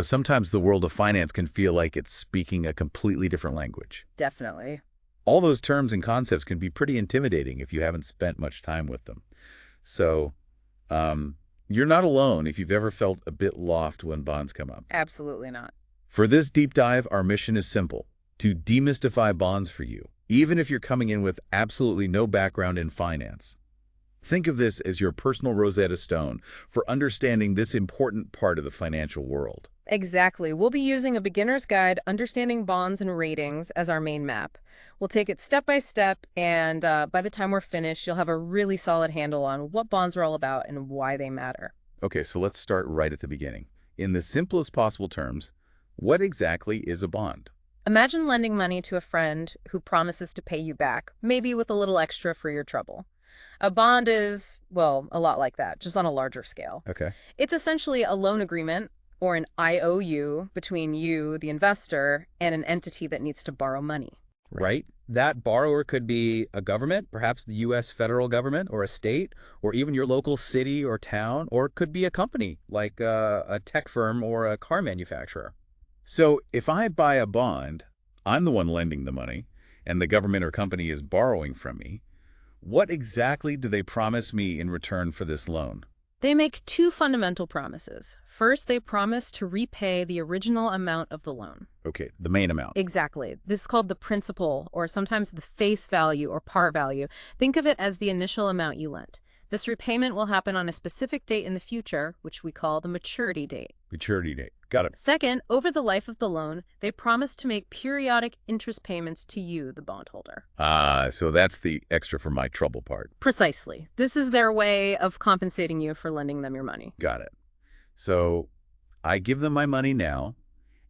Sometimes the world of finance can feel like it's speaking a completely different language. Definitely. All those terms and concepts can be pretty intimidating if you haven't spent much time with them. So, you're not alone if you've ever felt a bit lost when bonds come up. Absolutely not. For this deep dive, our mission is simple: to demystify bonds for you, even if you're coming in with absolutely no background in finance. Think of this as your personal Rosetta Stone for understanding this important part of the financial world. Exactly. We'll be using a beginner's guide, Understanding Bonds and Ratings, as our main map. We'll take it step by step, and by the time we're finished, you'll have a really solid handle on what bonds are all about and why they matter. Okay, so let's start right at the beginning. In the simplest possible terms, what exactly is a bond? Imagine lending money to a friend who promises to pay you back, maybe with a little extra for your trouble. A bond is, well, a lot like that, just on a larger scale. Okay. It's essentially a loan agreement or an IOU between you, the investor, and an entity that needs to borrow money. Right? That borrower could be a government, perhaps the U.S. federal government or a state, or even your local city or town, or it could be a company like a tech firm or a car manufacturer. So if I buy a bond, I'm the one lending the money, and the government or company is borrowing from me. What exactly do they promise me in return for this loan? They make two fundamental promises. First, they promise to repay the original amount of the loan. Okay, the main amount. Exactly. This is called the principal, or sometimes the face value or par value. Think of it as the initial amount you lent. This repayment will happen on a specific date in the future, which we call the maturity date. Maturity date. Got it. Second, over the life of the loan, they promise to make periodic interest payments to you, the bondholder. So that's the extra for my trouble part. Precisely. This is their way of compensating you for lending them your money. Got it. So I give them my money now,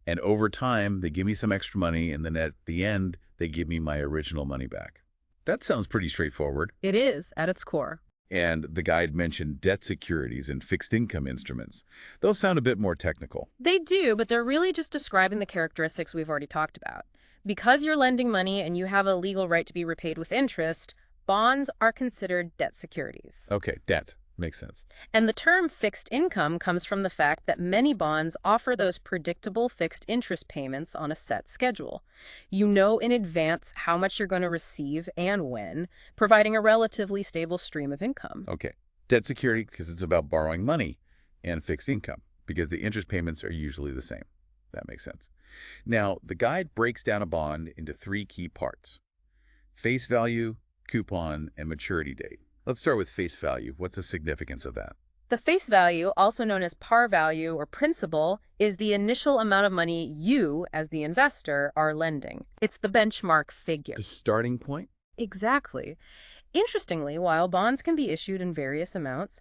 and over time, they give me some extra money, and then at the end, they give me my original money back. That sounds pretty straightforward. It is, at its core. And the guide mentioned debt securities and fixed income instruments. Those sound a bit more technical. They do, but they're really just describing the characteristics we've already talked about. Because you're lending money and you have a legal right to be repaid with interest, bonds are considered debt securities. Okay, debt. Makes sense. And the term fixed income comes from the fact that many bonds offer those predictable fixed interest payments on a set schedule. You know in advance how much you're going to receive and when, providing a relatively stable stream of income. Okay, debt security because it's about borrowing money, and fixed income because the interest payments are usually the same. That makes sense. Now, the guide breaks down a bond into three key parts: face value, coupon, and maturity date. Let's start with face value. What's the significance of that? The face value, also known as par value or principal, is the initial amount of money you, as the investor, are lending. It's the benchmark figure. The starting point? Exactly. Interestingly, while bonds can be issued in various amounts,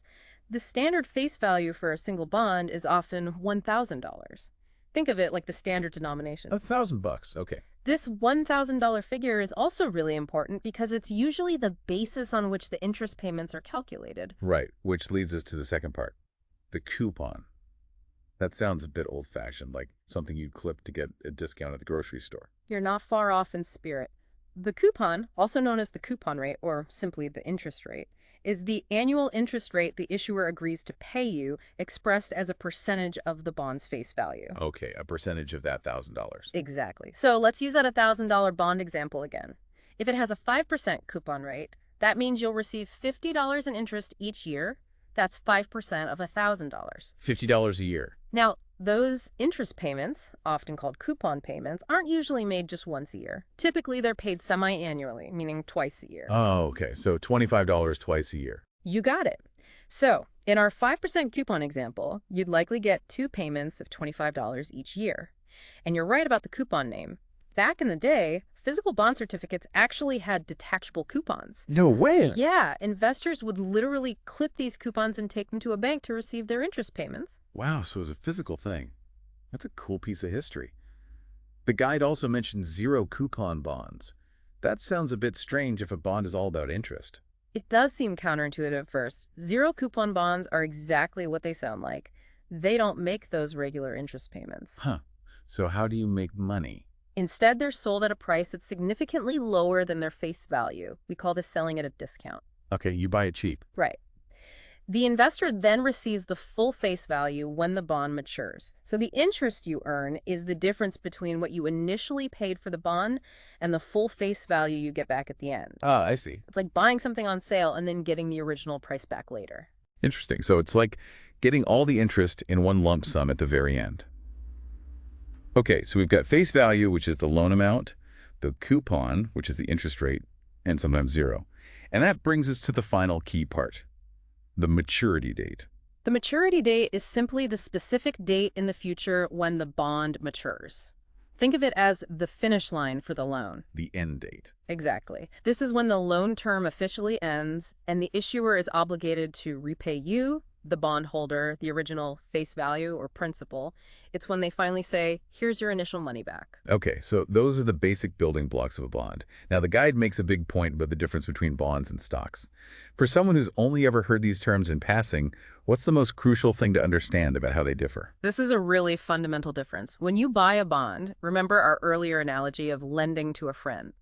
the standard face value for a single bond is often $1,000. Think of it like the standard denomination. $1,000. Okay. This $1,000 figure is also really important because it's usually the basis on which the interest payments are calculated. Right, which leads us to the second part, the coupon. That sounds a bit old-fashioned, like something you'd clip to get a discount at the grocery store. You're not far off in spirit. The coupon, also known as the coupon rate, or simply the interest rate, is the annual interest rate the issuer agrees to pay you, expressed as a percentage of the bond's face value. Okay, a percentage of that $1,000. Exactly. So let's use that $1,000 bond example again. If it has a 5% coupon rate, that means you'll receive $50 in interest each year. That's 5% of $1,000. $50 a year. Now, those interest payments, often called coupon payments, aren't usually made just once a year. Typically, they're paid semi-annually, meaning twice a year. Oh, okay. So $25 twice a year. You got it. So, in our 5% coupon example, you'd likely get two payments of $25 each year. And you're right about the coupon name. Back in the day, physical bond certificates actually had detachable coupons. No way. Yeah, investors would literally clip these coupons and take them to a bank to receive their interest payments. Wow, so it's a physical thing. That's a cool piece of history. The guide also mentioned zero coupon bonds. That sounds a bit strange if a bond is all about interest. It does seem counterintuitive at first. Zero coupon bonds are exactly what they sound like. They don't make those regular interest payments. Huh. So how do you make money? Instead, they're sold at a price that's significantly lower than their face value. We call this selling at a discount. Okay, you buy it cheap. Right. The investor then receives the full face value when the bond matures. So the interest you earn is the difference between what you initially paid for the bond and the full face value you get back at the end. Ah, I see. It's like buying something on sale and then getting the original price back later. Interesting. So it's like getting all the interest in one lump sum at the very end. Okay, so we've got face value, which is the loan amount, the coupon, which is the interest rate, and sometimes zero. And that brings us to the final key part, the maturity date. The maturity date is simply the specific date in the future when the bond matures. Think of it as the finish line for the loan. The end date. Exactly. This is when the loan term officially ends and the issuer is obligated to repay you, the bondholder, the original face value or principal. It's when they finally say, here's your initial money back. Okay, so those are the basic building blocks of a bond. Now, the guide makes a big point about the difference between bonds and stocks. For someone who's only ever heard these terms in passing, what's the most crucial thing to understand about how they differ? This is a really fundamental difference. When you buy a bond, remember our earlier analogy of lending to a friend.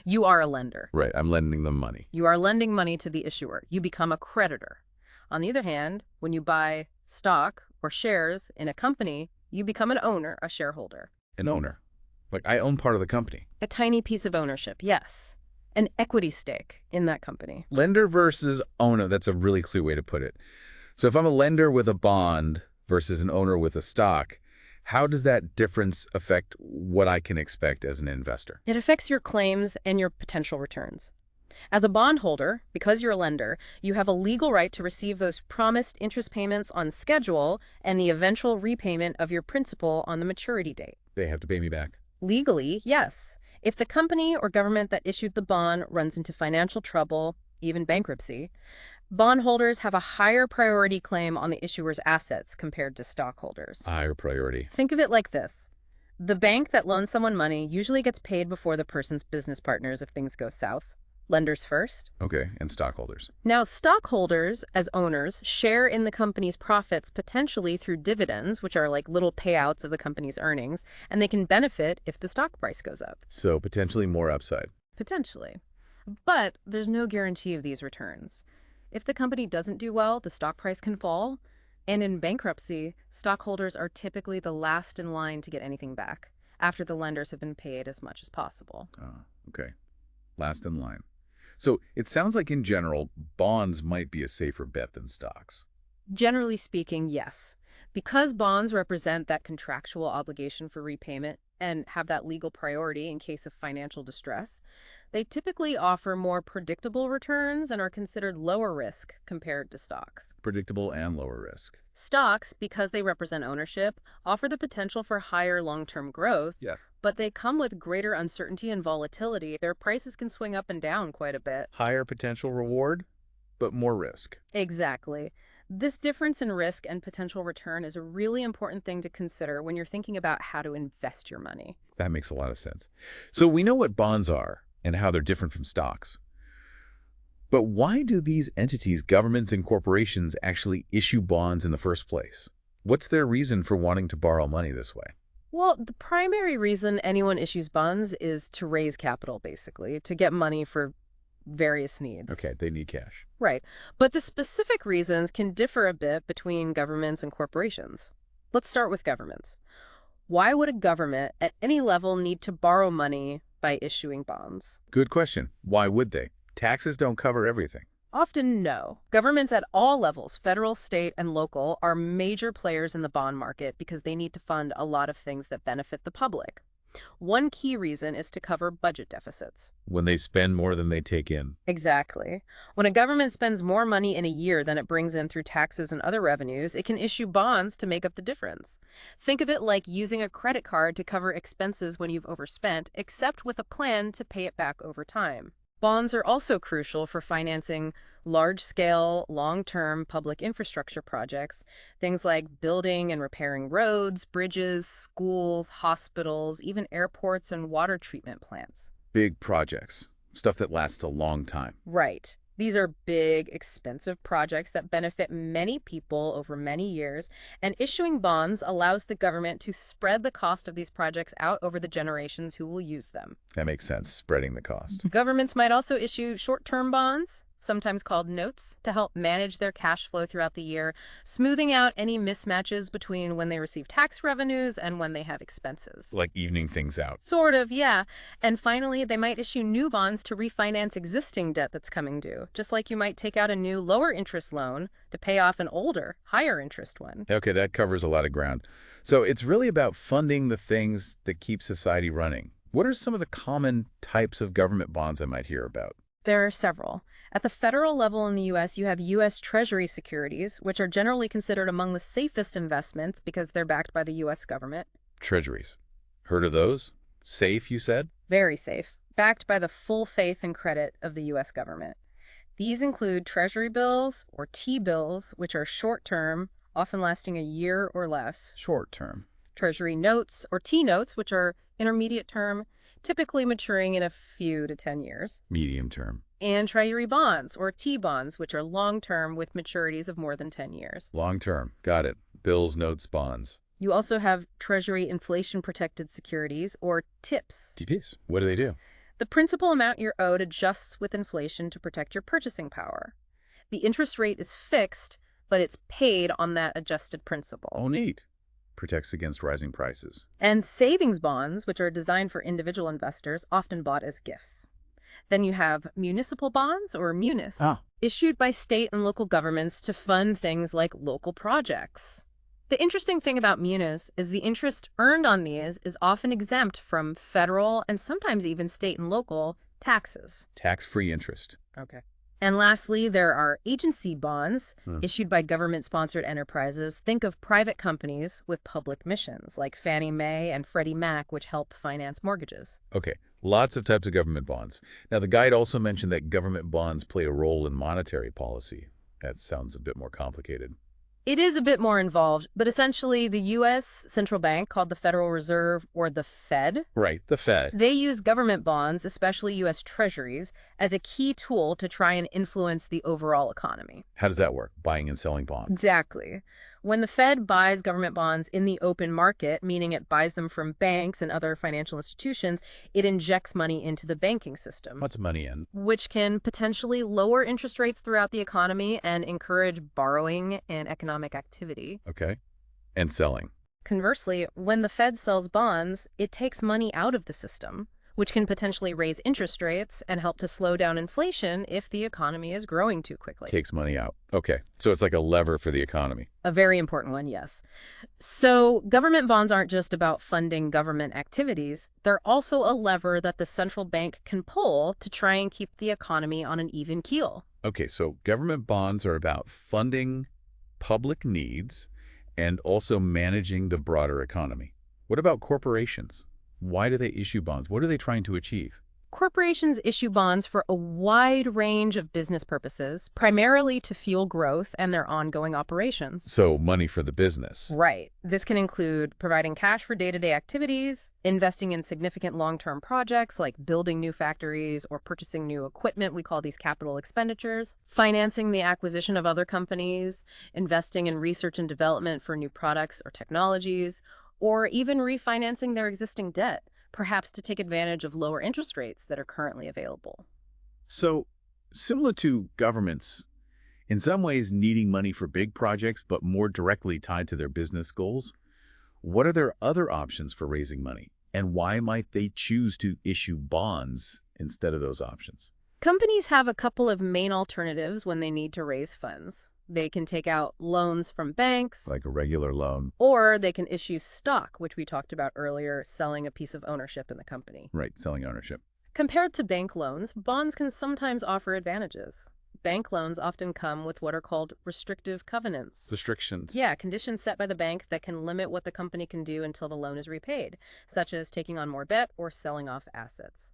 You are a lender. Right, I'm lending them money. You are lending money to the issuer. You become a creditor. On the other hand, when you buy stock or shares in a company, you become an owner, a shareholder. An owner. Like, I own part of the company. A tiny piece of ownership, yes. An equity stake in that company. Lender versus owner, that's a really clear way to put it. So if I'm a lender with a bond versus an owner with a stock, how does that difference affect what I can expect as an investor? It affects your claims and your potential returns. As a bondholder, because you're a lender, you have a legal right to receive those promised interest payments on schedule and the eventual repayment of your principal on the maturity date. They have to pay me back. Legally, yes. If the company or government that issued the bond runs into financial trouble, even bankruptcy, bondholders have a higher priority claim on the issuer's assets compared to stockholders. Higher priority. Think of it like this. The bank that loans someone money usually gets paid before the person's business partners if things go south. Lenders first. Okay, and stockholders. Now, stockholders, as owners, share in the company's profits potentially through dividends, which are like little payouts of the company's earnings, and they can benefit if the stock price goes up. So potentially more upside. Potentially. But there's no guarantee of these returns. If the company doesn't do well, the stock price can fall. And in bankruptcy, stockholders are typically the last in line to get anything back, after the lenders have been paid as much as possible. Okay. Last in line. So it sounds like in general, bonds might be a safer bet than stocks. Generally speaking, yes. Because bonds represent that contractual obligation for repayment and have that legal priority in case of financial distress, they typically offer more predictable returns and are considered lower risk compared to stocks. Predictable and lower risk. Stocks, because they represent ownership, offer the potential for higher long-term growth, but they come with greater uncertainty and volatility. Their prices can swing up and down quite a bit. Higher potential reward, but more risk. Exactly. This difference in risk and potential return is a really important thing to consider when you're thinking about how to invest your money. That makes a lot of sense. So we know what bonds are and how they're different from stocks. But why do these entities, governments and corporations, actually issue bonds in the first place? What's their reason for wanting to borrow money this way? Well, the primary reason anyone issues bonds is to raise capital, basically, to get money for various needs. Okay, they need cash. Right. But the specific reasons can differ a bit between governments and corporations. Let's start with governments. Why would a government at any level need to borrow money by issuing bonds? Good question. Why would they? Taxes don't cover everything. Often, no. Governments at all levels, federal, state, and local, are major players in the bond market because they need to fund a lot of things that benefit the public. One key reason is to cover budget deficits. When they spend more than they take in. Exactly. When a government spends more money in a year than it brings in through taxes and other revenues, it can issue bonds to make up the difference. Think of it like using a credit card to cover expenses when you've overspent, except with a plan to pay it back over time. Bonds are also crucial for financing large-scale, long-term public infrastructure projects, things like building and repairing roads, bridges, schools, hospitals, even airports and water treatment plants. Big projects, stuff that lasts a long time. Right. These are big, expensive projects that benefit many people over many years, and issuing bonds allows the government to spread the cost of these projects out over the generations who will use them. That makes sense, spreading the cost. Governments might also issue short-term bonds. sometimes called notes, to help manage their cash flow throughout the year, smoothing out any mismatches between when they receive tax revenues and when they have expenses. Like evening things out. Sort of, yeah. And finally, they might issue new bonds to refinance existing debt that's coming due, just like you might take out a new lower interest loan to pay off an older, higher interest one. Okay, that covers a lot of ground. So it's really about funding the things that keep society running. What are some of the common types of government bonds I might hear about? There are several. At the federal level in the U.S., you have U.S. Treasury securities, which are generally considered among the safest investments because they're backed by the U.S. government. Treasuries. Heard of those? Safe, you said? Very safe, backed by the full faith and credit of the U.S. government. These include Treasury bills, or T-bills, which are short-term, often lasting a year or less. Short term. Treasury notes, or T-notes, which are intermediate term, typically maturing in a few to 10 years. Medium term. And Treasury bonds, or T-bonds, which are long-term with maturities of more than 10 years. Long term. Got it. Bills, notes, bonds. You also have Treasury inflation-protected securities, or TIPS. TPs. What do they do? The principal amount you're owed adjusts with inflation to protect your purchasing power. The interest rate is fixed, but it's paid on that adjusted principal. Oh, neat. Protects against rising prices. And savings bonds, which are designed for individual investors, often bought as gifts. Then you have municipal bonds, or munis, issued by state and local governments to fund things like local projects. The interesting thing about munis is the interest earned on these is often exempt from federal and sometimes even state and local taxes. Tax-free interest. Okay. And lastly, there are agency bonds issued by government-sponsored enterprises. Think of private companies with public missions, like Fannie Mae and Freddie Mac, which help finance mortgages. Okay, lots of types of government bonds. Now, the guide also mentioned that government bonds play a role in monetary policy. That sounds a bit more complicated. It is a bit more involved, but essentially the U.S. central bank, called the Federal Reserve, or the Fed, Right, the Fed. they use government bonds, especially U.S. treasuries, as a key tool to try and influence the overall economy. How does that work? Buying and selling bonds. Exactly. When the Fed buys government bonds in the open market, meaning it buys them from banks and other financial institutions, it injects money into the banking system, What's money in? which can potentially lower interest rates throughout the economy and encourage borrowing and economic activity. Okay. And selling. Conversely, when the Fed sells bonds, it takes money out of the system, which can potentially raise interest rates and help to slow down inflation if the economy is growing too quickly. Takes money out. Okay, so it's like a lever for the economy. A very important one, yes. So government bonds aren't just about funding government activities. They're also a lever that the central bank can pull to try and keep the economy on an even keel. Okay, so government bonds are about funding public needs and also managing the broader economy. What about corporations? Why do they issue bonds? What are they trying to achieve? Corporations issue bonds for a wide range of business purposes, primarily to fuel growth and their ongoing operations. So money for the business. Right. This can include providing cash for day-to-day activities, investing in significant long-term projects like building new factories or purchasing new equipment. We call these capital expenditures, financing the acquisition of other companies, investing in research and development for new products or technologies, or even refinancing their existing debt, perhaps to take advantage of lower interest rates that are currently available. So, similar to governments, in some ways needing money for big projects, but more directly tied to their business goals, what are their other options for raising money? And why might they choose to issue bonds instead of those options? Companies have a couple of main alternatives when they need to raise funds. They can take out loans from banks, Like a regular loan. or they can issue stock, which we talked about earlier, selling a piece of ownership in the company. Right, selling ownership. Compared to bank loans, bonds can sometimes offer advantages. Bank loans often come with what are called restrictive covenants. Restrictions. Yeah, conditions set by the bank that can limit what the company can do until the loan is repaid, such as taking on more debt or selling off assets.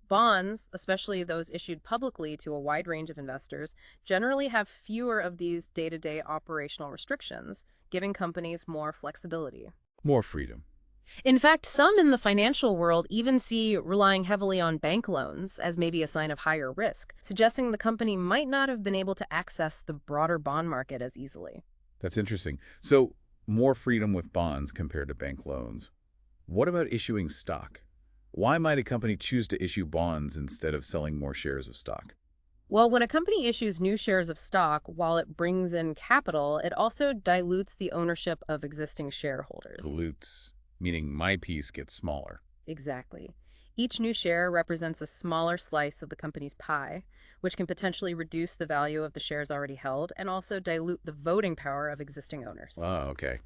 Bonds, especially those issued publicly to a wide range of investors, generally have fewer of these day-to-day operational restrictions, giving companies more flexibility. More freedom. In fact, some in the financial world even see relying heavily on bank loans as maybe a sign of higher risk, suggesting the company might not have been able to access the broader bond market as easily. That's interesting. So, more freedom with bonds compared to bank loans. What about issuing stock? Why might a company choose to issue bonds instead of selling more shares of stock? Well, when a company issues new shares of stock while it brings in capital, it also dilutes the ownership of existing shareholders. Dilutes, meaning my piece gets smaller. Exactly. Each new share represents a smaller slice of the company's pie, which can potentially reduce the value of the shares already held and also dilute the voting power of existing owners. Oh, okay.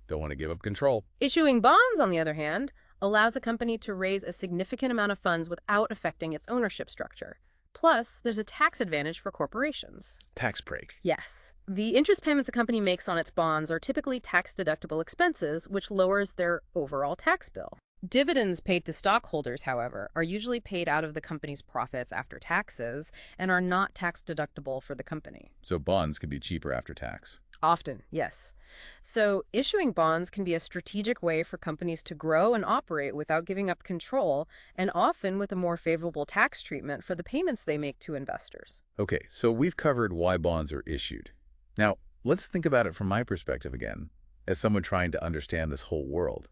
Don't want to give up control. Issuing bonds, on the other hand, allows a company to raise a significant amount of funds without affecting its ownership structure. Plus, there's a tax advantage for corporations. Tax break. Yes. The interest payments a company makes on its bonds are typically tax-deductible expenses, which lowers their overall tax bill. Dividends paid to stockholders, however, are usually paid out of the company's profits after taxes and are not tax-deductible for the company. So bonds could be cheaper after tax. Often, yes. So issuing bonds can be a strategic way for companies to grow and operate without giving up control, and often with a more favorable tax treatment for the payments they make to investors. Okay, so we've covered why bonds are issued. Now, let's think about it from my perspective again, as someone trying to understand this whole world.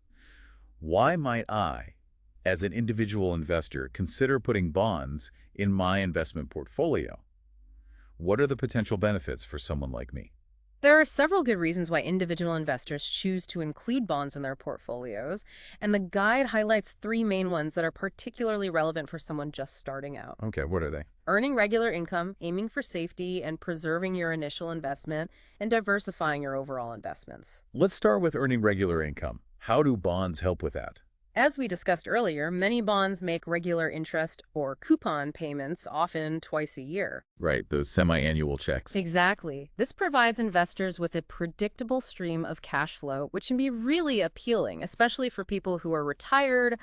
Why might I, as an individual investor, consider putting bonds in my investment portfolio? What are the potential benefits for someone like me? There are several good reasons why individual investors choose to include bonds in their portfolios, and the guide highlights three main ones that are particularly relevant for someone just starting out. Okay, what are they? Earning regular income, aiming for safety, and preserving your initial investment, and diversifying your overall investments. Let's start with earning regular income. How do bonds help with that? As we discussed earlier, many bonds make regular interest or coupon payments, often twice a year. Right, those semi-annual checks. Exactly. This provides investors with a predictable stream of cash flow, which can be really appealing, especially for people who are retired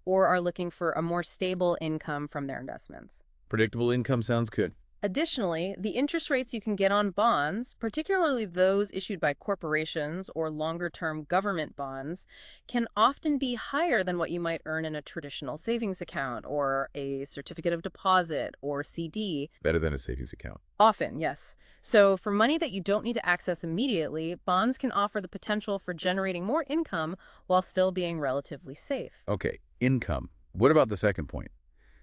or are looking for a more stable income from their investments. Predictable income sounds good. Additionally, the interest rates you can get on bonds, particularly those issued by corporations or longer-term government bonds, can often be higher than what you might earn in a traditional savings account or a certificate of deposit or CD. Better than a savings account. Often, yes. So for money that you don't need to access immediately, bonds can offer the potential for generating more income while still being relatively safe. Okay, income. What about the second point?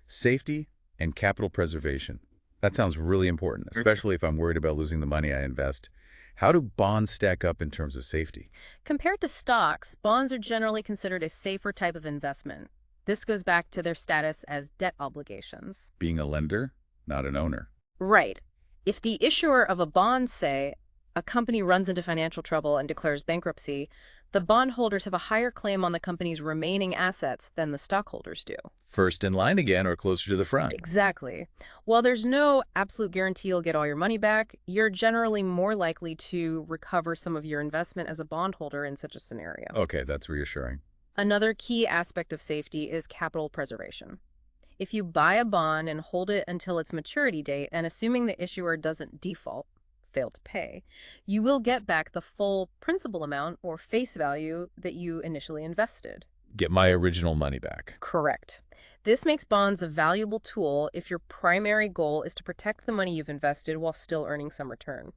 Safety and capital preservation. That sounds really important, especially if I'm worried about losing the money I invest. How do bonds stack up in terms of safety? Compared to stocks, bonds are generally considered a safer type of investment. This goes back to their status as debt obligations. Being a lender, not an owner. Right. If the issuer of a bond, say, a company runs into financial trouble and declares bankruptcy, the bondholders have a higher claim on the company's remaining assets than the stockholders do. First in line again or closer to the front. Exactly. While there's no absolute guarantee you'll get all your money back, you're generally more likely to recover some of your investment as a bondholder in such a scenario. Okay, that's reassuring. Another key aspect of safety is capital preservation. If you buy a bond and hold it until its maturity date, and assuming the issuer doesn't default, fail to pay, you will get back the full principal amount or face value that you initially invested. Get my original money back. Correct. This makes bonds a valuable tool if your primary goal is to protect the money you've invested while still earning some return.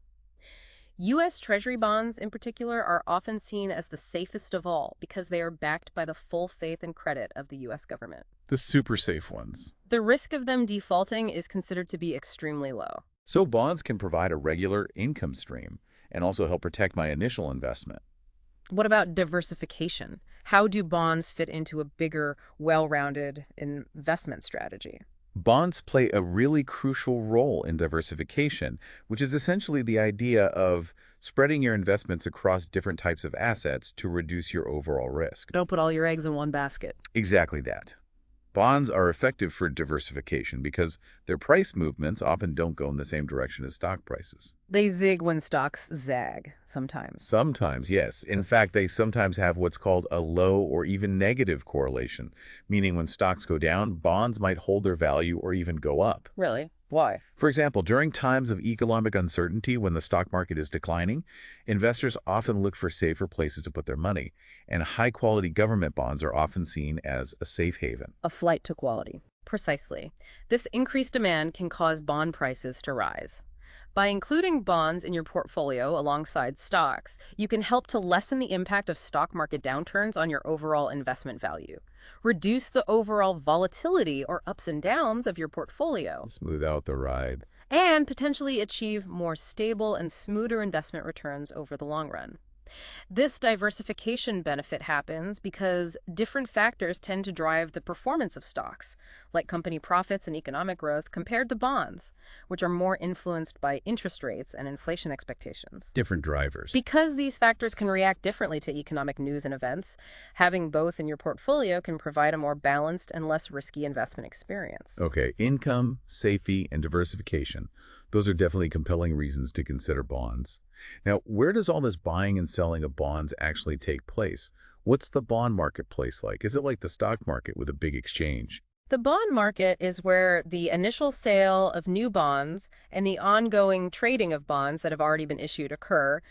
U.S. Treasury bonds, in particular, are often seen as the safest of all because they are backed by the full faith and credit of the U.S. government. The super safe ones. The risk of them defaulting is considered to be extremely low. So bonds can provide a regular income stream and also help protect my initial investment. What about diversification? How do bonds fit into a bigger, well-rounded investment strategy? Bonds play a really crucial role in diversification, which is essentially the idea of spreading your investments across different types of assets to reduce your overall risk. Don't put all your eggs in one basket. Exactly that. Bonds are effective for diversification because their price movements often don't go in the same direction as stock prices. They zig when stocks zag, sometimes. Sometimes, yes. In fact, they sometimes have what's called a low or even negative correlation, meaning when stocks go down, bonds might hold their value or even go up. Really? Why? For example, during times of economic uncertainty when the stock market is declining, investors often look for safer places to put their money, and high-quality government bonds are often seen as a safe haven. A flight to quality. Precisely. This increased demand can cause bond prices to rise. By including bonds in your portfolio alongside stocks, you can help to lessen the impact of stock market downturns on your overall investment value, reduce the overall volatility or ups and downs of your portfolio, Smooth out the ride. and potentially achieve more stable and smoother investment returns over the long run. This diversification benefit happens because different factors tend to drive the performance of stocks, like company profits and economic growth, compared to bonds, which are more influenced by interest rates and inflation expectations. Different drivers. Because these factors can react differently to economic news and events, having both in your portfolio can provide a more balanced and less risky investment experience. Okay, income, safety, and diversification. Those are definitely compelling reasons to consider bonds. Now, where does all this buying and selling of bonds actually take place? What's the bond marketplace like? Is it like the stock market with a big exchange? The bond market is where the initial sale of new bonds and the ongoing trading of bonds that have already been issued occur.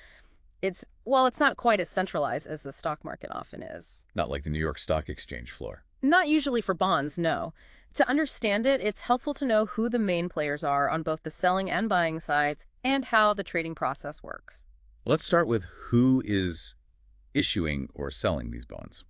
It's not quite as centralized as the stock market often is. Not like the New York Stock Exchange floor. Not usually for bonds, no. To understand it, it's helpful to know who the main players are on both the selling and buying sides and how the trading process works. Let's start with who is issuing or selling these bonds.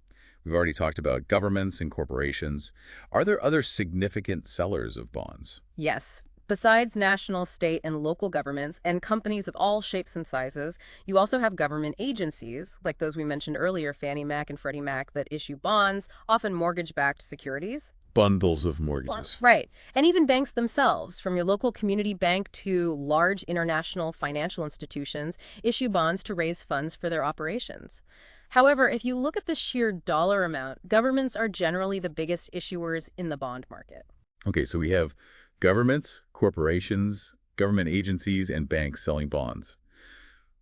We've already talked about governments and corporations. Are there other significant sellers of bonds? Yes. Besides national, state, and local governments and companies of all shapes and sizes, you also have government agencies, like those we mentioned earlier, Fannie Mac and Freddie Mac, that issue bonds, often mortgage-backed securities. Bundles of mortgages. Right. And even banks themselves, from your local community bank to large international financial institutions, issue bonds to raise funds for their operations. However, if you look at the sheer dollar amount, governments are generally the biggest issuers in the bond market. Okay, so we have governments, corporations, government agencies, and banks selling bonds.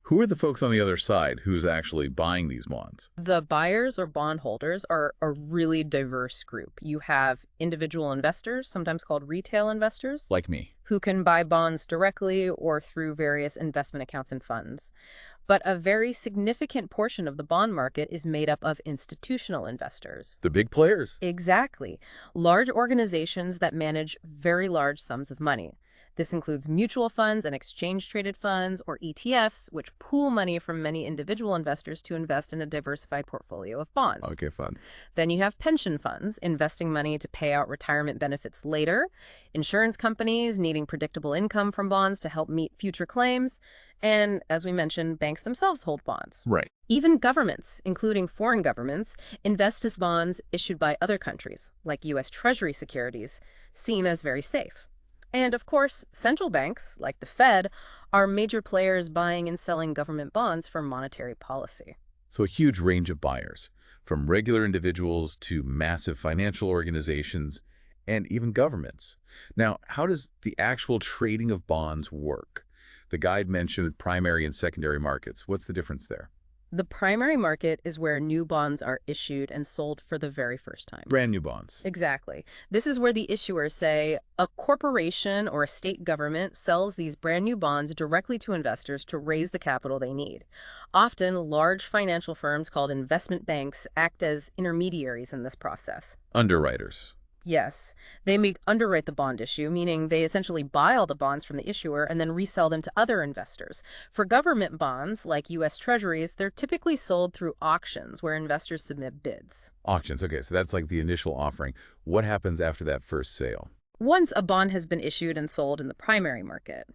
Who are the folks on the other side who's actually buying these bonds? The buyers or bondholders are a really diverse group. You have individual investors, sometimes called retail investors, Like me. who can buy bonds directly or through various investment accounts and funds. But a very significant portion of the bond market is made up of institutional investors. The big players. Exactly. Large organizations that manage very large sums of money. This includes mutual funds and exchange-traded funds, or ETFs, which pool money from many individual investors to invest in a diversified portfolio of bonds. Okay, fun. Then you have pension funds, investing money to pay out retirement benefits later, insurance companies needing predictable income from bonds to help meet future claims, and, as we mentioned, banks themselves hold bonds. Right. Even governments, including foreign governments, invest as bonds issued by other countries, like U.S. Treasury securities, seen as very safe. And, of course, central banks, like the Fed, are major players buying and selling government bonds for monetary policy. So a huge range of buyers, from regular individuals to massive financial organizations and even governments. Now, how does the actual trading of bonds work? The guide mentioned primary and secondary markets. What's the difference there? The primary market is where new bonds are issued and sold for the very first time. Brand new bonds. Exactly. This is where the issuers, say, a corporation or a state government, sells these brand new bonds directly to investors to raise the capital they need. Often, large financial firms called investment banks act as intermediaries in this process. Underwriters. Yes, they may underwrite the bond issue, meaning they essentially buy all the bonds from the issuer and then resell them to other investors. For government bonds, like U.S. Treasuries, they're typically sold through auctions where investors submit bids. Auctions. Okay, so that's like the initial offering. What happens after that first sale? Once a bond has been issued and sold in the primary market,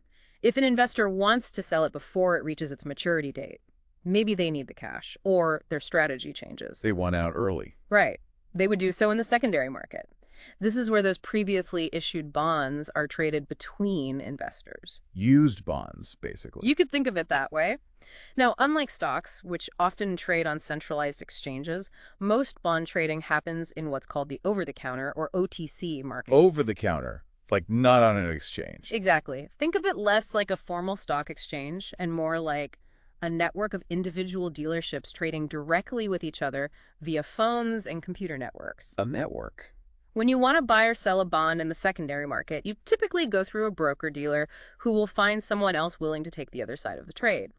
if an investor wants to sell it before it reaches its maturity date, maybe they need the cash or their strategy changes. They want out early. Right. They would do so in the secondary market. This is where those previously issued bonds are traded between investors. Used bonds, basically. You could think of it that way. Now, unlike stocks, which often trade on centralized exchanges, most bond trading happens in what's called the over-the-counter or OTC market. Over the counter, like not on an exchange. Exactly. Think of it less like a formal stock exchange and more like a network of individual dealerships trading directly with each other via phones and computer networks. A network. When you want to buy or sell a bond in the secondary market, you typically go through a broker-dealer who will find someone else willing to take the other side of the trade.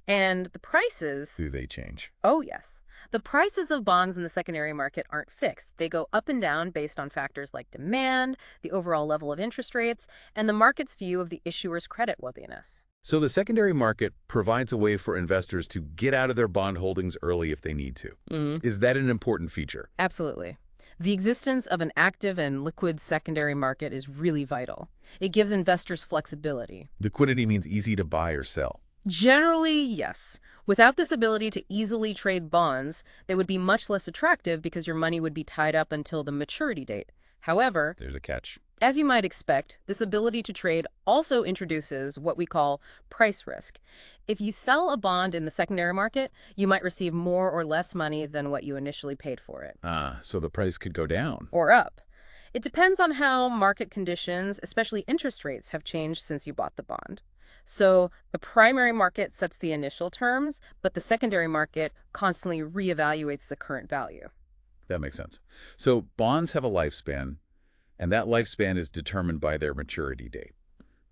And the prices... Do they change? Oh, yes. The prices of bonds in the secondary market aren't fixed. They go up and down based on factors like demand, the overall level of interest rates, and the market's view of the issuer's creditworthiness. So the secondary market provides a way for investors to get out of their bond holdings early if they need to. Is that an important feature? Absolutely. The existence of an active and liquid secondary market is really vital. It gives investors flexibility. Liquidity means easy to buy or sell. Generally, yes. Without this ability to easily trade bonds, they would be much less attractive because your money would be tied up until the maturity date. However, There's a catch. as you might expect, this ability to trade also introduces what we call price risk. If you sell a bond in the secondary market, you might receive more or less money than what you initially paid for it, So the price could go down. or up. It depends on how market conditions, especially interest rates, have changed since you bought the bond. So the primary market sets the initial terms, but the secondary market constantly reevaluates the current value. That makes sense. So bonds have a lifespan, and that lifespan is determined by their maturity date.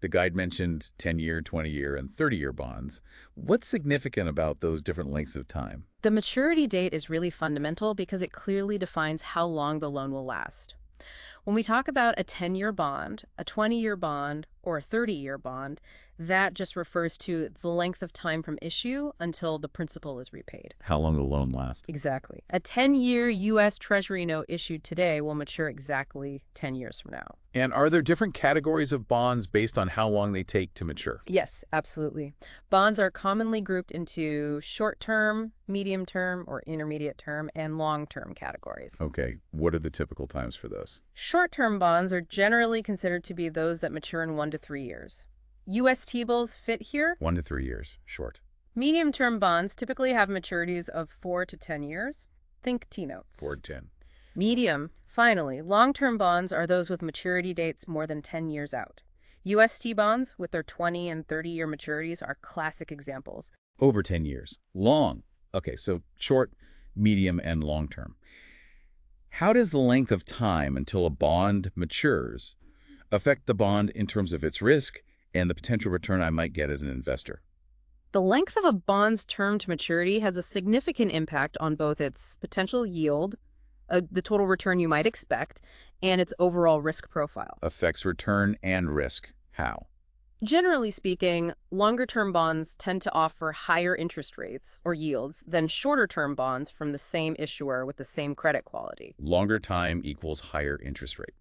The guide mentioned 10-year, 20-year, and 30-year bonds. What's significant about those different lengths of time? The maturity date is really fundamental because it clearly defines how long the loan will last. When we talk about a 10-year bond, a 20-year bond, or a 30-year bond, that just refers to the length of time from issue until the principal is repaid. How long the loan lasts? Exactly. A 10-year U.S. Treasury note issued today will mature exactly 10 years from now. And are there different categories of bonds based on how long they take to mature? Yes, absolutely. Bonds are commonly grouped into short-term, medium-term, or intermediate-term, and long-term categories. Okay, what are the typical times for those? Short-term bonds are generally considered to be those that mature in 1 to 3 years. U.S. T-bills fit here. 1 to 3 years, short. Medium-term bonds typically have maturities of 4 to 10 years. Think T-notes. 4 to 10. Medium. Finally, long-term bonds are those with maturity dates more than 10 years out. U.S. T-bonds, with their 20 and 30-year maturities, are classic examples. Over 10 years. Long. Okay, so short, medium, and long term. How does the length of time until a bond matures affect the bond in terms of its risk and the potential return I might get as an investor? The length of a bond's term to maturity has a significant impact on both its potential yield, the total return you might expect, and its overall risk profile. Affects return and risk. How? Generally speaking, longer-term bonds tend to offer higher interest rates or yields than shorter-term bonds from the same issuer with the same credit quality. Longer time equals higher interest rate.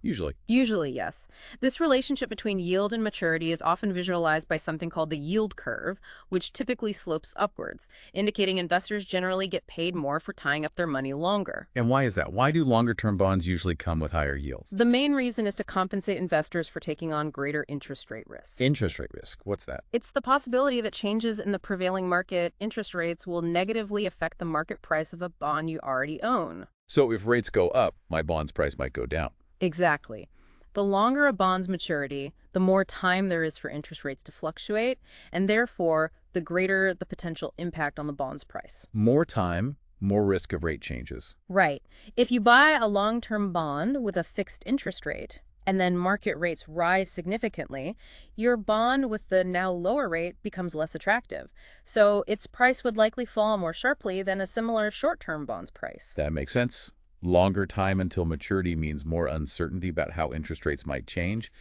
Usually. Usually, yes. This relationship between yield and maturity is often visualized by something called the yield curve, which typically slopes upwards, indicating investors generally get paid more for tying up their money longer. And why is that? Why do longer-term bonds usually come with higher yields? The main reason is to compensate investors for taking on greater interest rate risk. Interest rate risk. What's that? It's the possibility that changes in the prevailing market interest rates will negatively affect the market price of a bond you already own. So if rates go up, my bond's price might go down. Exactly. The longer a bond's maturity, the more time there is for interest rates to fluctuate, and therefore, the greater the potential impact on the bond's price. More time, more risk of rate changes. Right. If you buy a long-term bond with a fixed interest rate, and then market rates rise significantly, your bond with the now lower rate becomes less attractive. So its price would likely fall more sharply than a similar short-term bond's price. That makes sense. Longer time until maturity means more uncertainty about how interest rates might change.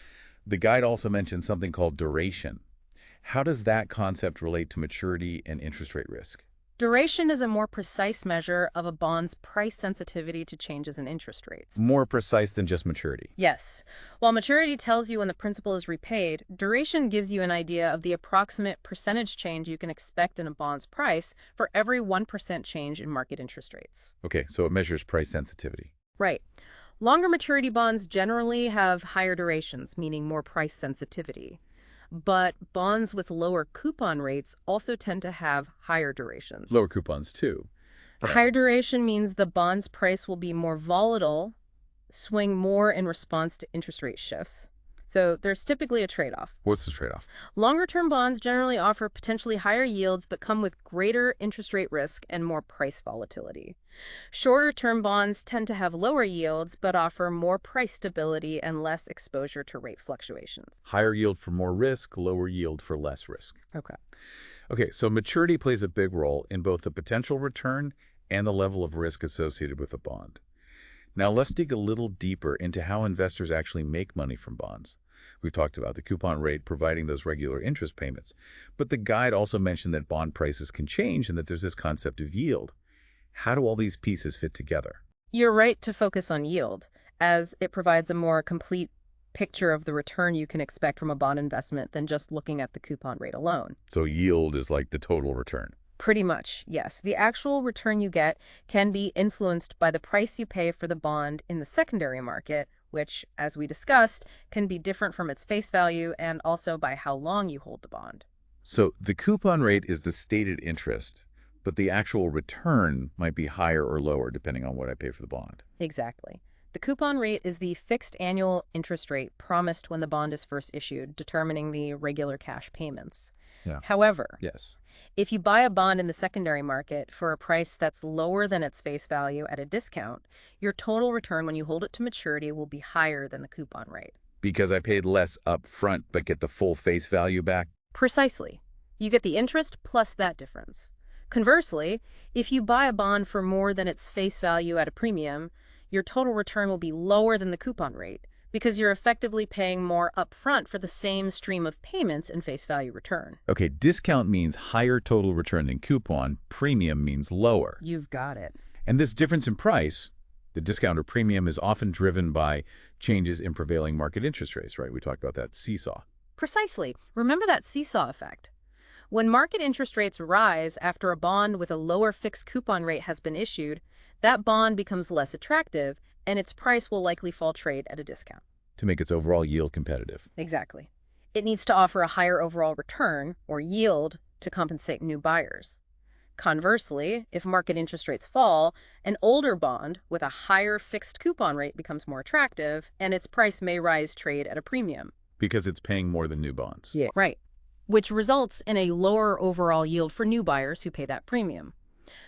The guide also mentioned something called duration. How does that concept relate to maturity and interest rate risk? Duration is a more precise measure of a bond's price sensitivity to changes in interest rates. More precise than just maturity. Yes. While maturity tells you when the principal is repaid, duration gives you an idea of the approximate percentage change you can expect in a bond's price for every 1% change in market interest rates. Okay, so it measures price sensitivity. Right. Longer maturity bonds generally have higher durations, meaning more price sensitivity. But bonds with lower coupon rates also tend to have higher durations. Lower coupons, too. A higher duration means the bond's price will be more volatile, swing more in response to interest rate shifts. So there's typically a trade-off. What's the trade-off? Longer-term bonds generally offer potentially higher yields but come with greater interest rate risk and more price volatility. Shorter-term bonds tend to have lower yields but offer more price stability and less exposure to rate fluctuations. Higher yield for more risk, lower yield for less risk. Okay. Okay, so maturity plays a big role in both the potential return and the level of risk associated with a bond. Now let's dig a little deeper into how investors actually make money from bonds. We've talked about the coupon rate providing those regular interest payments, but the guide also mentioned that bond prices can change and that there's this concept of yield. How do all these pieces fit together? You're right to focus on yield, as it provides a more complete picture of the return you can expect from a bond investment than just looking at the coupon rate alone. So yield is like the total return. Pretty much, yes. The actual return you get can be influenced by the price you pay for the bond in the secondary market, which, as we discussed, can be different from its face value and also by how long you hold the bond. So the coupon rate is the stated interest, but the actual return might be higher or lower depending on what I pay for the bond. Exactly. The coupon rate is the fixed annual interest rate promised when the bond is first issued, determining the regular cash payments. Yeah. However, Yes. if you buy a bond in the secondary market for a price that's lower than its face value at a discount, your total return when you hold it to maturity will be higher than the coupon rate. Because I paid less up front but get the full face value back? Precisely. You get the interest plus that difference. Conversely, if you buy a bond for more than its face value at a premium, your total return will be lower than the coupon rate because you're effectively paying more upfront for the same stream of payments and face value return. Okay, discount means higher total return than coupon. Premium means lower. You've got it. And this difference in price, the discount or premium, is often driven by changes in prevailing market interest rates, right? We talked about that seesaw. Precisely. Remember that seesaw effect. When market interest rates rise after a bond with a lower fixed coupon rate has been issued, that bond becomes less attractive, and its price will likely fall trade at a discount. To make its overall yield competitive. Exactly. It needs to offer a higher overall return, or yield, to compensate new buyers. Conversely, if market interest rates fall, an older bond with a higher fixed coupon rate becomes more attractive, and its price may rise trade at a premium. Because it's paying more than new bonds. Yeah. Right. Which results in a lower overall yield for new buyers who pay that premium.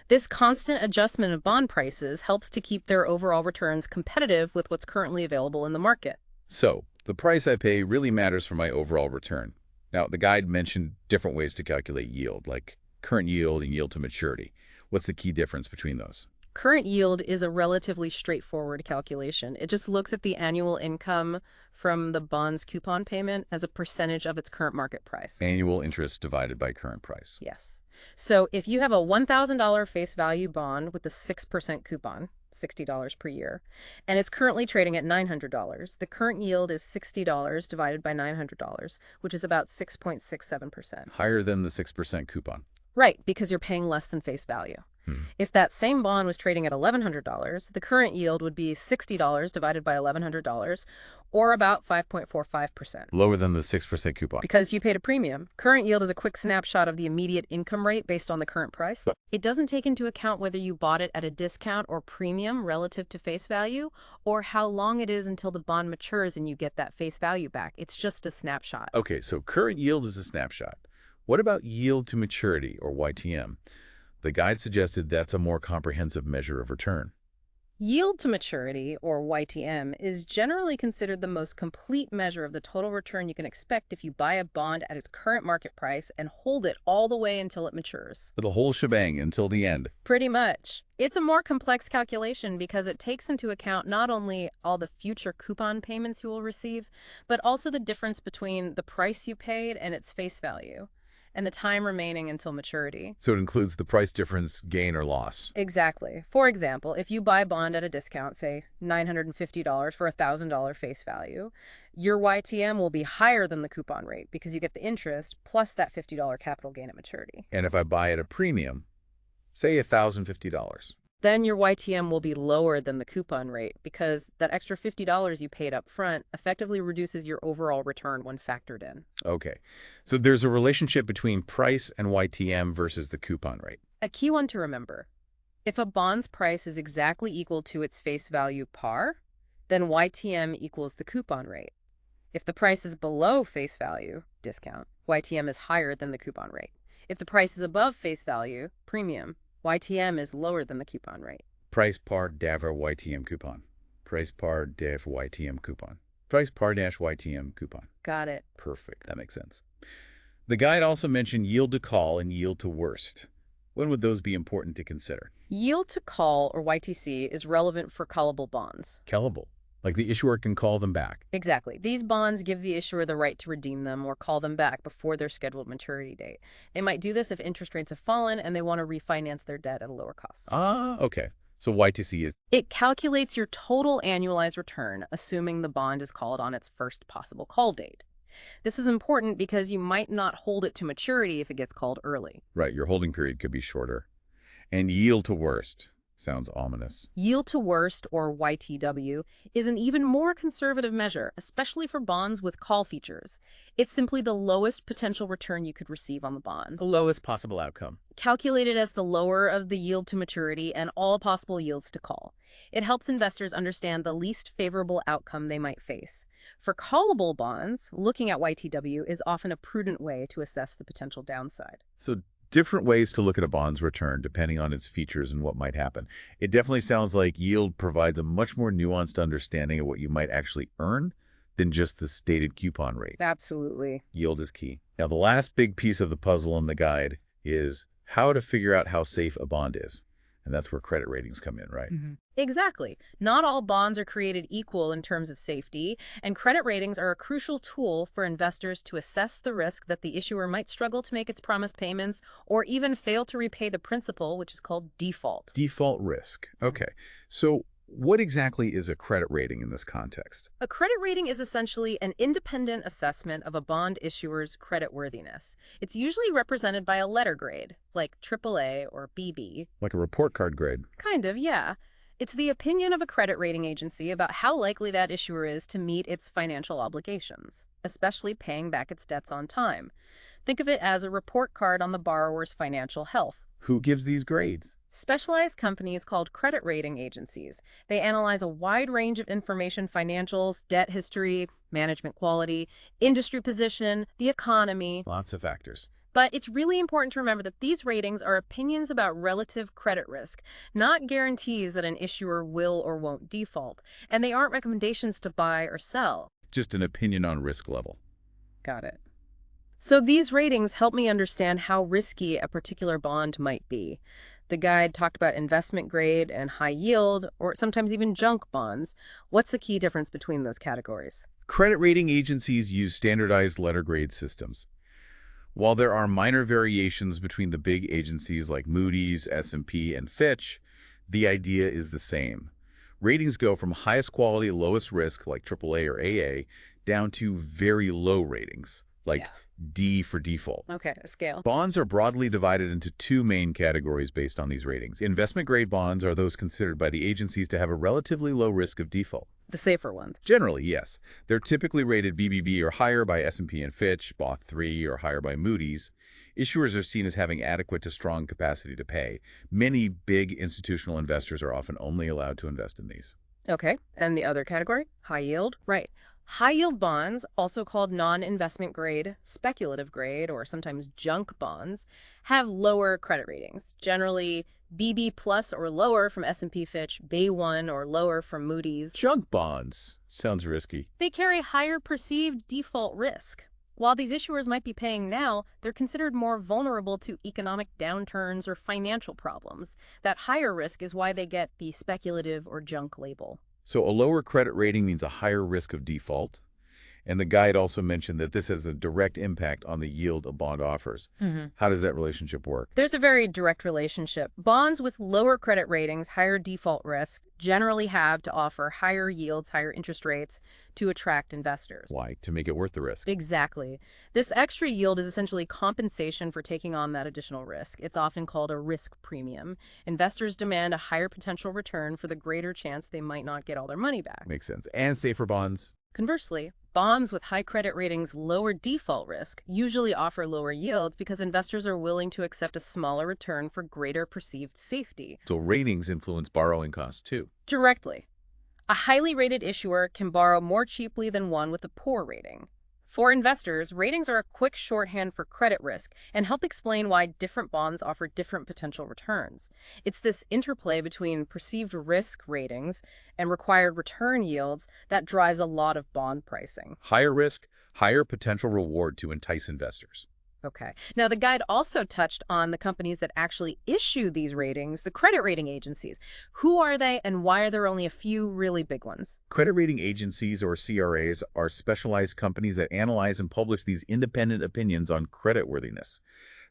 This constant adjustment of bond prices helps to keep their overall returns competitive with what's currently available in the market. So, the price I pay really matters for my overall return. Now, the guide mentioned different ways to calculate yield, like current yield and yield to maturity. What's the key difference between those? Current yield is a relatively straightforward calculation. It just looks at the annual income from the bond's coupon payment as a percentage of its current market price. Annual interest divided by current price. Yes. So if you have a $1,000 face value bond with a 6% coupon, $60 per year, and it's currently trading at $900, the current yield is $60 divided by $900, which is about 6.67%. Higher than the 6% coupon. Right, because you're paying less than face value. If that same bond was trading at $1,100, the current yield would be $60 divided by $1,100, or about 5.45%. Lower than the 6% coupon. Because you paid a premium, current yield is a quick snapshot of the immediate income rate based on the current price. It doesn't take into account whether you bought it at a discount or premium relative to face value, or how long it is until the bond matures and you get that face value back. It's just a snapshot. Okay, so current yield is a snapshot. What about yield to maturity, or YTM? The guide suggested that's a more comprehensive measure of return. Yield to maturity, or YTM, is generally considered the most complete measure of the total return you can expect if you buy a bond at its current market price and hold it all the way until it matures. For the whole shebang until the end. Pretty much. It's a more complex calculation because it takes into account not only all the future coupon payments you will receive, but also the difference between the price you paid and its face value, and the time remaining until maturity. So it includes the price difference, gain or loss. Exactly. For example, if you buy a bond at a discount, say $950 for a $1,000 face value, your YTM will be higher than the coupon rate because you get the interest plus that $50 capital gain at maturity. And if I buy at a premium, say $1,050. Then your YTM will be lower than the coupon rate because that extra $50 you paid up front effectively reduces your overall return when factored in. Okay, so there's a relationship between price and YTM versus the coupon rate. A key one to remember: if a bond's price is exactly equal to its face value par, then YTM equals the coupon rate. If the price is below face value, discount, YTM is higher than the coupon rate. If the price is above face value, premium, YTM is lower than the coupon rate. Price par daver YTM coupon. Price par dav YTM coupon. Price par dash YTM coupon. Got it. Perfect. That makes sense. The guide also mentioned yield to call and yield to worst. When would those be important to consider? Yield to call, or YTC, is relevant for callable bonds. Callable. Like the issuer can call them back. Exactly. These bonds give the issuer the right to redeem them or call them back before their scheduled maturity date. They might do this if interest rates have fallen and they want to refinance their debt at a lower cost. Ah, okay. So Y2C is It calculates your total annualized return, assuming the bond is called on its first possible call date. This is important because you might not hold it to maturity if it gets called early. right. Your holding period could be shorter. And yield to worst sounds ominous. Yield to worst, or YTW, is an even more conservative measure, especially for bonds with call features. It's simply the lowest potential return you could receive on the bond, The lowest possible outcome. calculated as the lower of the yield to maturity and all possible yields to call. It helps investors understand the least favorable outcome they might face. For callable bonds, looking at YTW is often a prudent way to assess the potential downside. So different ways to look at a bond's return depending on its features and what might happen. It definitely sounds like yield provides a much more nuanced understanding of what you might actually earn than just the stated coupon rate. Absolutely. Yield is key. Now, the last big piece of the puzzle in the guide is how to figure out how safe a bond is. And that's where credit ratings come in, right? Exactly. Not all bonds are created equal in terms of safety, and credit ratings are a crucial tool for investors to assess the risk that the issuer might struggle to make its promised payments or even fail to repay the principal, which is called default. Default risk. Okay. So what exactly is a credit rating in this context? A credit rating is essentially an independent assessment of a bond issuer's creditworthiness. It's usually represented by a letter grade, like AAA or BB. Like a report card grade. Kind of, yeah. It's the opinion of a credit rating agency about how likely that issuer is to meet its financial obligations, especially paying back its debts on time. Think of it as a report card on the borrower's financial health. Who gives these grades? Specialized companies called credit rating agencies. They analyze a wide range of information: financials, debt history, management quality, industry position, the economy. Lots of factors. But it's really important to remember that these ratings are opinions about relative credit risk, not guarantees that an issuer will or won't default. And they aren't recommendations to buy or sell. Just an opinion on risk level. Got it. So these ratings help me understand how risky a particular bond might be. The guide talked about investment grade and high yield, or sometimes even junk bonds. What's the key difference between those categories? Credit rating agencies use standardized letter grade systems. While there are minor variations between the big agencies like Moody's, S&P, and Fitch, the idea is the same. Ratings go from highest quality, lowest risk, like AAA or AA, down to very low ratings, like D for default. Okay, a scale. Bonds are broadly divided into two main categories based on these ratings. Investment-grade bonds are those considered by the agencies to have a relatively low risk of default. The safer ones. Generally, yes. They're typically rated BBB or higher by S&P and Fitch, Both 3 or higher by Moody's. Issuers are seen as having adequate to strong capacity to pay. Many big institutional investors are often only allowed to invest in these. Okay, and the other category? High yield? Right. High-yield bonds, also called non-investment grade, speculative grade, or sometimes junk bonds, have lower credit ratings, generally BB plus or lower from S&P Fitch, B1 or lower from Moody's. Junk bonds. Sounds risky. They carry higher perceived default risk. While these issuers might be paying now, they're considered more vulnerable to economic downturns or financial problems. That higher risk is why they get the speculative or junk label. So a lower credit rating means a higher risk of default. And the guide also mentioned that this has a direct impact on the yield a bond offers. How does that relationship work? There's a very direct relationship. Bonds with lower credit ratings, higher default risk, generally have to offer higher yields, higher interest rates to attract investors. Why? To make it worth the risk. Exactly. This extra yield is essentially compensation for taking on that additional risk. It's often called a risk premium. Investors demand a higher potential return for the greater chance they might not get all their money back. Makes sense. And safer bonds. Conversely, bonds with high credit ratings, lower default risk, usually offer lower yields because investors are willing to accept a smaller return for greater perceived safety. So ratings influence borrowing costs too. Directly. A highly rated issuer can borrow more cheaply than one with a poor rating. For investors, ratings are a quick shorthand for credit risk and help explain why different bonds offer different potential returns. It's this interplay between perceived risk ratings and required return yields that drives a lot of bond pricing. Higher risk, higher potential reward to entice investors. Okay. Now, the guide also touched on the companies that actually issue these ratings, the credit rating agencies. Who are they and why are there only a few really big ones? Credit rating agencies, or CRAs, are specialized companies that analyze and publish these independent opinions on creditworthiness.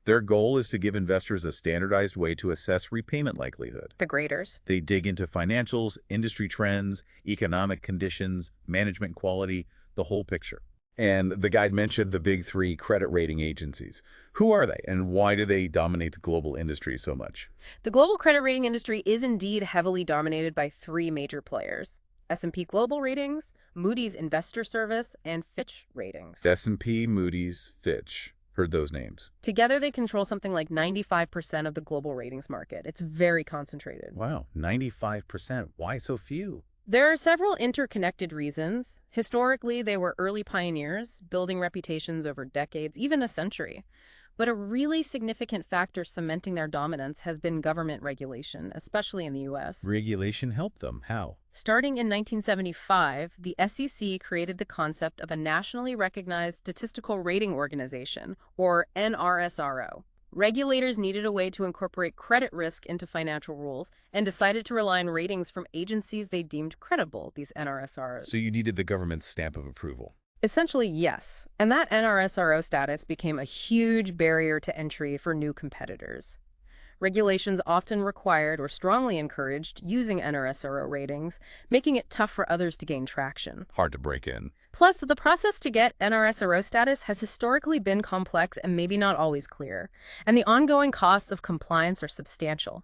Their goal is to give investors a standardized way to assess repayment likelihood. The graders. They dig into financials, industry trends, economic conditions, management quality, the whole picture. And the guide mentioned the big three credit rating agencies. Who are they, and why do they dominate the global industry so much? The global credit rating industry is indeed heavily dominated by three major players: S&P Global Ratings, Moody's Investor Service, and Fitch Ratings. S&P, Moody's, Fitch. Heard those names. Together, they control something like 95% of the global ratings market. It's very concentrated. Wow, 95%. Why so few? There are several interconnected reasons. Historically, they were early pioneers, building reputations over decades, even a century. But a really significant factor cementing their dominance has been government regulation, especially in the U.S. Regulation helped them. How? Starting in 1975, the SEC created the concept of a nationally recognized statistical rating organization, or NRSRO. Regulators needed a way to incorporate credit risk into financial rules and decided to rely on ratings from agencies they deemed credible, these NRSROs. So you needed the government's stamp of approval. Essentially, yes. And that NRSRO status became a huge barrier to entry for new competitors. Regulations often required or strongly encouraged using NRSRO ratings, making it tough for others to gain traction. Hard to break in. Plus, the process to get NRSRO status has historically been complex and maybe not always clear, and the ongoing costs of compliance are substantial.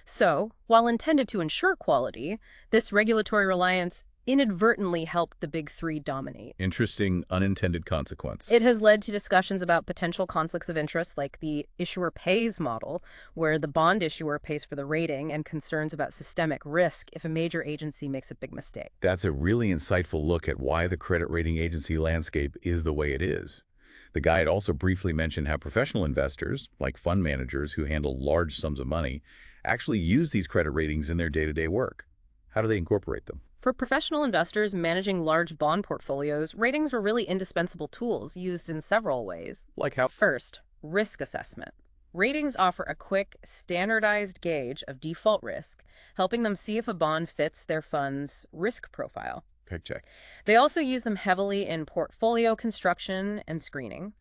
So, while intended to ensure quality, this regulatory reliance inadvertently helped the big three dominate. Interesting unintended consequence. It has led to discussions about potential conflicts of interest, like the issuer pays model, where the bond issuer pays for the rating, and concerns about systemic risk if a major agency makes a big mistake. That's a really insightful look at why the credit rating agency landscape is the way it is. The guide also briefly mentioned how professional investors, like fund managers who handle large sums of money, actually use these credit ratings in their day-to-day work. How do they incorporate them? For professional investors managing large bond portfolios, ratings were really indispensable tools used in several ways. Like how? First, risk assessment. Ratings offer a quick, standardized gauge of default risk, helping them see if a bond fits their fund's risk profile. Check. They also use them heavily in portfolio construction and screening.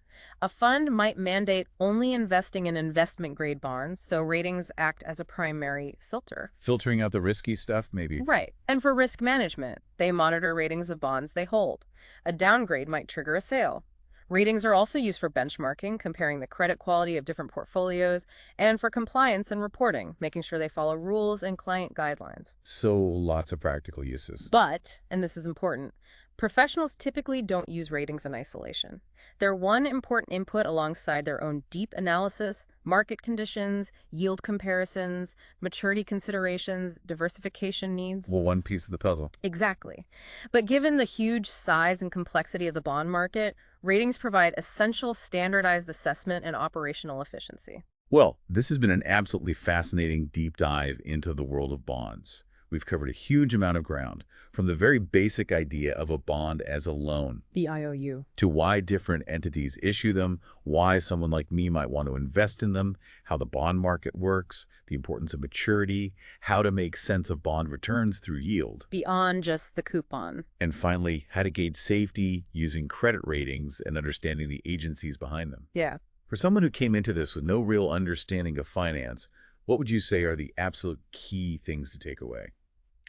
A fund might mandate only investing in investment-grade bonds, so ratings act as a primary filter. Filtering out the risky stuff, maybe? Right. And for risk management, they monitor ratings of bonds they hold. A downgrade might trigger a sale. Ratings are also used for benchmarking, comparing the credit quality of different portfolios, and for compliance and reporting, making sure they follow rules and client guidelines. So lots of practical uses. But, and this is important, professionals typically don't use ratings in isolation. They're one important input alongside their own deep analysis, market conditions, yield comparisons, maturity considerations, diversification needs. Well, one piece of the puzzle. Exactly. But given the huge size and complexity of the bond market, ratings provide essential standardized assessment and operational efficiency. Well, this has been an absolutely fascinating deep dive into the world of bonds. We've covered a huge amount of ground, from the very basic idea of a bond as a loan, The IOU. to why different entities issue them, why someone like me might want to invest in them, how the bond market works, the importance of maturity, how to make sense of bond returns through yield, Beyond just the coupon. and finally, how to gauge safety using credit ratings and understanding the agencies behind them. Yeah. For someone who came into this with no real understanding of finance, what would you say are the absolute key things to take away?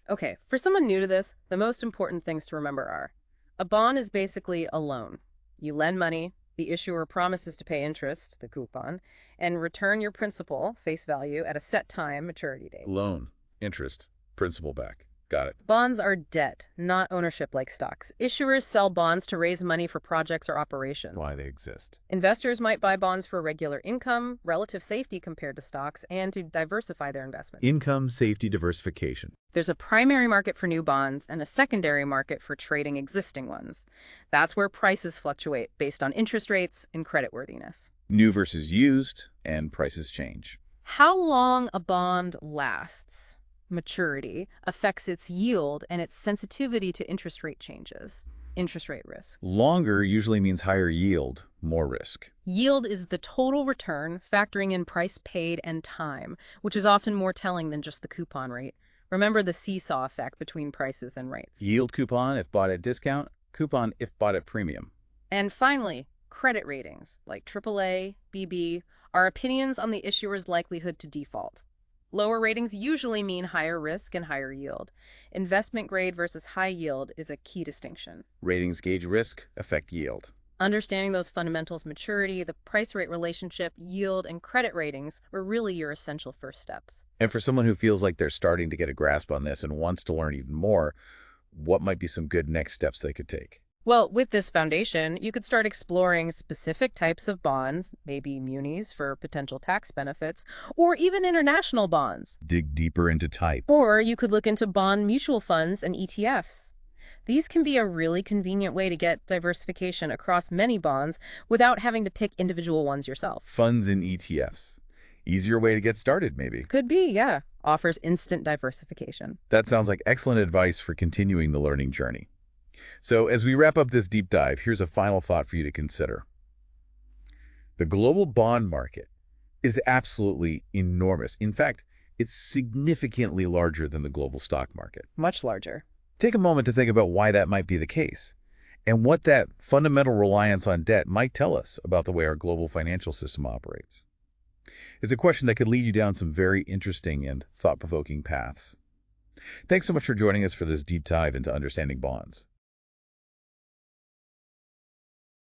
Okay, for someone new to this, the most important things to remember are: a bond is basically a loan. You lend money, the issuer promises to pay interest, the coupon, and return your principal, face value, at a set time maturity date. Loan, interest, principal back. Got it. Bonds are debt, not ownership like stocks. Issuers sell bonds to raise money for projects or operations. Why they exist. Investors might buy bonds for regular income, relative safety compared to stocks, and to diversify their investments. Income, safety, diversification. There's a primary market for new bonds and a secondary market for trading existing ones. That's where prices fluctuate based on interest rates and creditworthiness. New versus used, and prices change. How long a bond lasts, maturity, affects its yield and its sensitivity to interest rate changes. Interest rate risk. Longer usually means higher yield, more risk. Yield is the total return, factoring in price paid and time, which is often more telling than just the coupon rate. Remember the seesaw effect between prices and rates. Yield coupon if bought at discount, coupon if bought at premium. And finally, credit ratings like AAA, BB are opinions on the issuer's likelihood to default. Lower ratings usually mean higher risk and higher yield. Investment grade versus high yield is a key distinction. Ratings gauge risk, affect yield. Understanding those fundamentals, maturity, the price-rate relationship, yield, and credit ratings are really your essential first steps. And for someone who feels like they're starting to get a grasp on this and wants to learn even more, what might be some good next steps they could take? Well, with this foundation, you could start exploring specific types of bonds, maybe munis for potential tax benefits, or even international bonds. Dig deeper into types. Or you could look into bond mutual funds and ETFs. These can be a really convenient way to get diversification across many bonds without having to pick individual ones yourself. Funds and ETFs. Easier way to get started, maybe. Could be, yeah. Offers instant diversification. That sounds like excellent advice for continuing the learning journey. So as we wrap up this deep dive, here's a final thought for you to consider. The global bond market is absolutely enormous. In fact, it's significantly larger than the global stock market. Much larger. Take a moment to think about why that might be the case and what that fundamental reliance on debt might tell us about the way our global financial system operates. It's a question that could lead you down some very interesting and thought-provoking paths. Thanks so much for joining us for this deep dive into understanding bonds.